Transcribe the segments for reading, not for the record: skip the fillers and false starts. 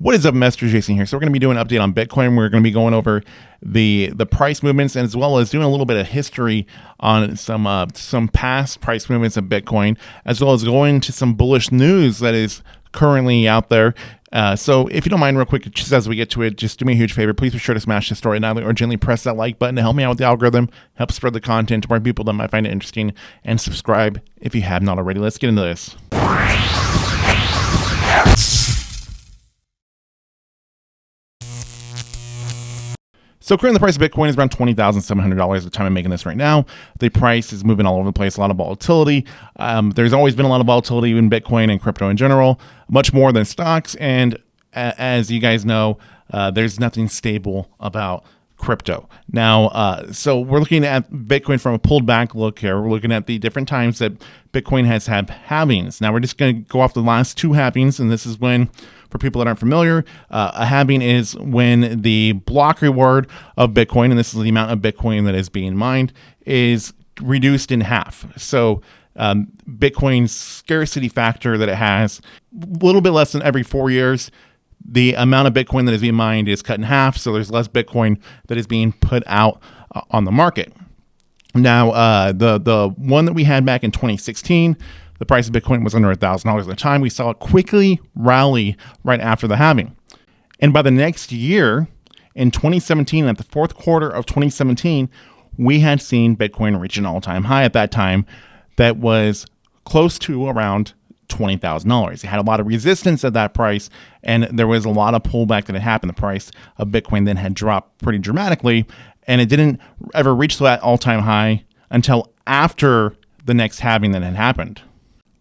What is up, Mr. Jason here? So we're going to be doing an update on Bitcoin. We're going to be going over the price movements, and as well as doing a little bit of history on some past price movements of Bitcoin, as well as going to some bullish news that is currently out there. So if you don't mind, real quick, just as we get to it, just do me a huge favor. Please be sure to smash the story now or gently press that like button to help me out with the algorithm, help spread the content to more people that might find it interesting, and subscribe if you have not already. Let's get into this. So currently the price of Bitcoin is around $20,700 at the time I'm making this right now. The price is moving all over the place, a lot of volatility. There's always been a lot of volatility in Bitcoin and crypto in general, much more than stocks. And as you guys know, there's nothing stable about crypto. Now, so we're looking at Bitcoin from a pulled back look here. We're looking at the different times that Bitcoin has had halvings. Now we're just going to go off the last two halvings, and this is when, for people that aren't familiar, a halving is when the block reward of Bitcoin, and this is the amount of Bitcoin that is being mined, is reduced in half. So Bitcoin's scarcity factor that it has, a little bit less than every 4 years, the amount of Bitcoin that is being mined is cut in half, so there's less Bitcoin that is being put out on the market. Now, the one that we had back in 2016, the price of Bitcoin was under $1,000 at the time. We saw it quickly rally right after the halving. And by the next year, in 2017, at the fourth quarter of 2017, we had seen Bitcoin reach an all-time high at that time that was close to around $20,000. It had a lot of resistance at that price, and there was a lot of pullback that had happened. The price of Bitcoin then had dropped pretty dramatically, and it didn't ever reach that all-time high until after the next halving that had happened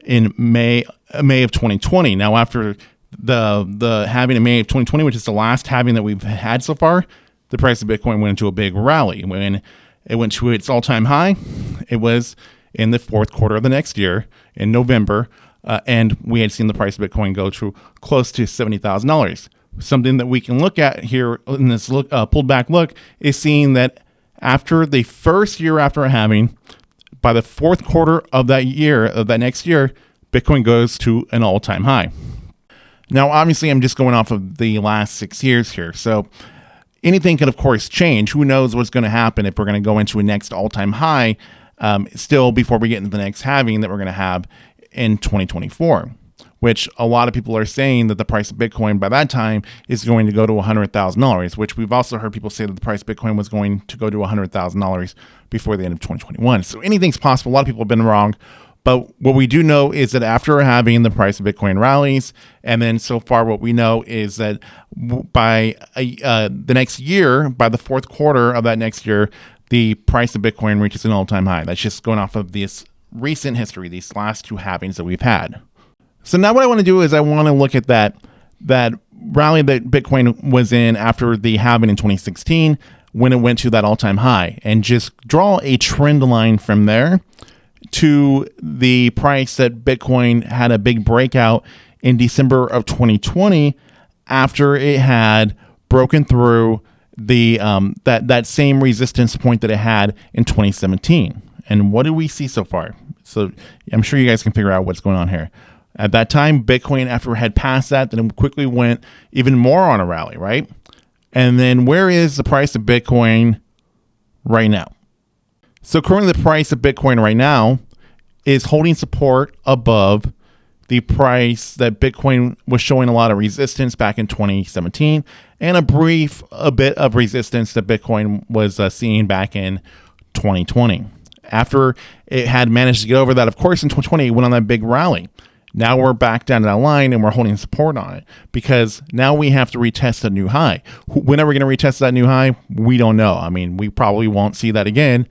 in May of 2020. Now, after the halving in May of 2020, which is the last halving that we've had so far, the price of Bitcoin went into a big rally. When it went to its all-time high, it was in the fourth quarter of the next year, in November, and we had seen the price of Bitcoin go to close to $70,000. Something that we can look at here in this pulled back look is seeing that after the first year after a halving, by the fourth quarter of that next year, Bitcoin goes to an all-time high. Now, obviously, I'm just going off of the last 6 years here. So anything can, of course, change. Who knows what's going to happen if we're going to go into a next all-time high still before we get into the next halving that we're going to have in 2024, which a lot of people are saying that the price of Bitcoin by that time is going to go to $100,000, which we've also heard people say that the price of Bitcoin was going to go to $100,000 before the end of 2021. So anything's possible. A lot of people have been wrong. But what we do know is that after having the price of Bitcoin rallies, and then so far what we know is that by the next year, by the fourth quarter of that next year, the price of Bitcoin reaches an all-time high. That's just going off of this recent history, these last two halvings that we've had. So now what I want to do is I want to look at that rally that Bitcoin was in after the halving in 2016 when it went to that all-time high, and just draw a trend line from there to the price that Bitcoin had a big breakout in December of 2020 after it had broken through the that same resistance point that it had in 2017. And what do we see so far? So I'm sure you guys can figure out what's going on here. At that time, Bitcoin, after it had passed that, then it quickly went even more on a rally, right? And then where is the price of Bitcoin right now? So currently the price of Bitcoin right now is holding support above the price that Bitcoin was showing a lot of resistance back in 2017, and a bit of resistance that Bitcoin was seeing back in 2020. After it had managed to get over that, of course, in 2020, it went on that big rally. Now we're back down to that line and we're holding support on it because now we have to retest a new high. When are we going to retest that new high? We don't know. I mean, we probably won't see that again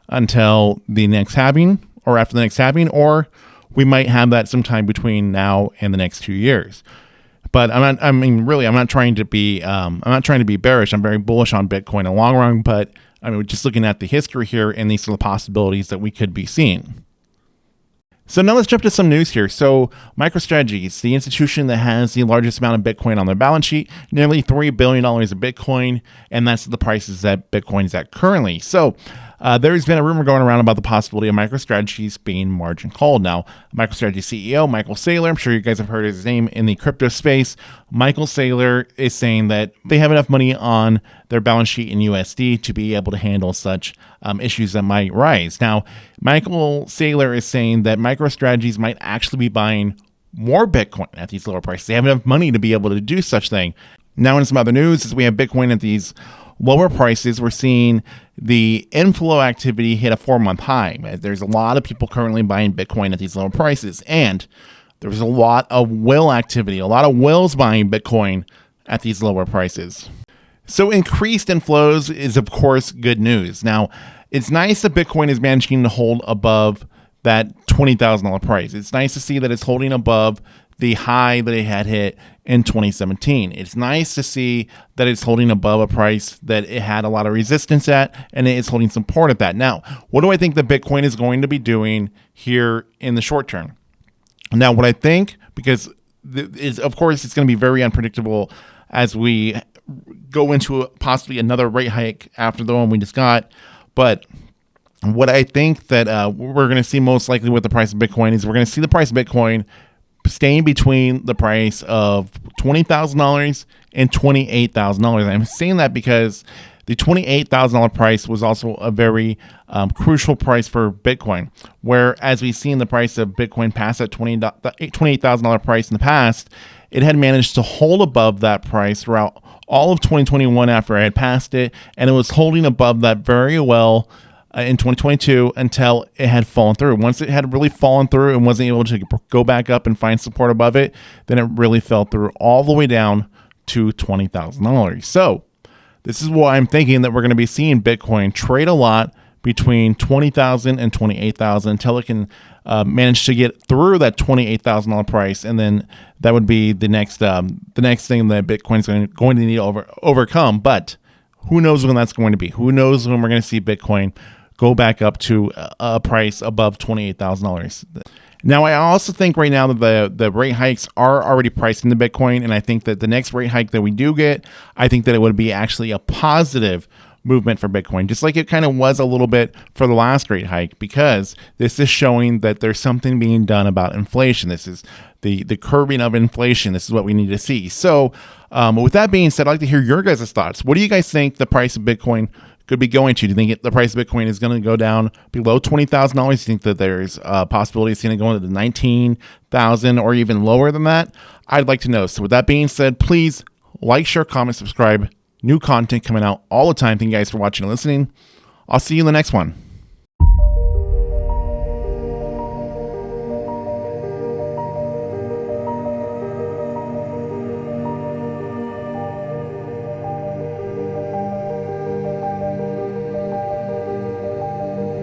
until the next halving or after the next halving, or we might have that sometime between now and the next 2 years. But I'm not trying to be bearish. I'm very bullish on Bitcoin in the long run, but I mean, we're just looking at the history here, and these are the possibilities that we could be seeing. So now let's jump to some news here. So MicroStrategy, the institution that has the largest amount of Bitcoin on their balance sheet, nearly $3 billion of Bitcoin, and that's the prices that Bitcoin is at currently. So there's been a rumor going around about the possibility of MicroStrategy's being margin called. Now, MicroStrategy CEO Michael Saylor, I'm sure you guys have heard his name in the crypto space. Michael Saylor is saying that they have enough money on their balance sheet in USD to be able to handle such issues that might rise. Now, Michael Saylor is saying that MicroStrategies might actually be buying more Bitcoin at these lower prices. They have enough money to be able to do such thing. Now, in some other news, as we have Bitcoin at these lower prices, we're seeing the inflow activity hit a 4-month high. There's a lot of people currently buying Bitcoin at these lower prices, and there's a lot of will activity, a lot of wills buying Bitcoin at these lower prices. So increased inflows is, of course, good news. Now, it's nice that Bitcoin is managing to hold above that $20,000 price. It's nice to see that it's holding above the high that it had hit in 2017. It's nice to see that it's holding above a price that it had a lot of resistance at, and it is holding support at that. Now, what do I think that Bitcoin is going to be doing here in the short term? Now, what I think, because of course it's going to be very unpredictable as we go into possibly another rate hike after the one we just got, but what I think that we're going to see most likely with the price of Bitcoin is we're going to see the price of Bitcoin staying between the price of $20,000 and $28,000. I'm saying that because the $28,000 price was also a very crucial price for Bitcoin, where as we've seen the price of Bitcoin pass that $28,000 price in the past, it had managed to hold above that price throughout all of 2021 after I had passed it, and it was holding above that very well in 2022 until it had fallen through. Once it had really fallen through and wasn't able to go back up and find support above it, then it really fell through all the way down to $20,000. So this is why I'm thinking that we're going to be seeing Bitcoin trade a lot between $20,000 and $28,000 until it can manage to get through that $28,000 price, and then that would be the next thing that Bitcoin's going to need to overcome. But who knows when that's going to be? Who knows when we're going to see Bitcoin go back up to a price above $28,000. Now, I also think right now that the rate hikes are already priced into Bitcoin, and I think that the next rate hike that we do get, I think that it would be actually a positive movement for Bitcoin, just like it kind of was a little bit for the last rate hike, because this is showing that there's something being done about inflation. This is the curbing of inflation. This is what we need to see. So with that being said, I'd like to hear your guys' thoughts. What do you guys think the price of Bitcoin could be going to? Do you think the price of Bitcoin is going to go down below $20,000? Do you think that there's a possibility it's going to go into the $19,000 or even lower than that? I'd like to know. So with that being said, please like, share, comment, subscribe. New content coming out all the time. Thank you guys for watching and listening. I'll see you in the next one.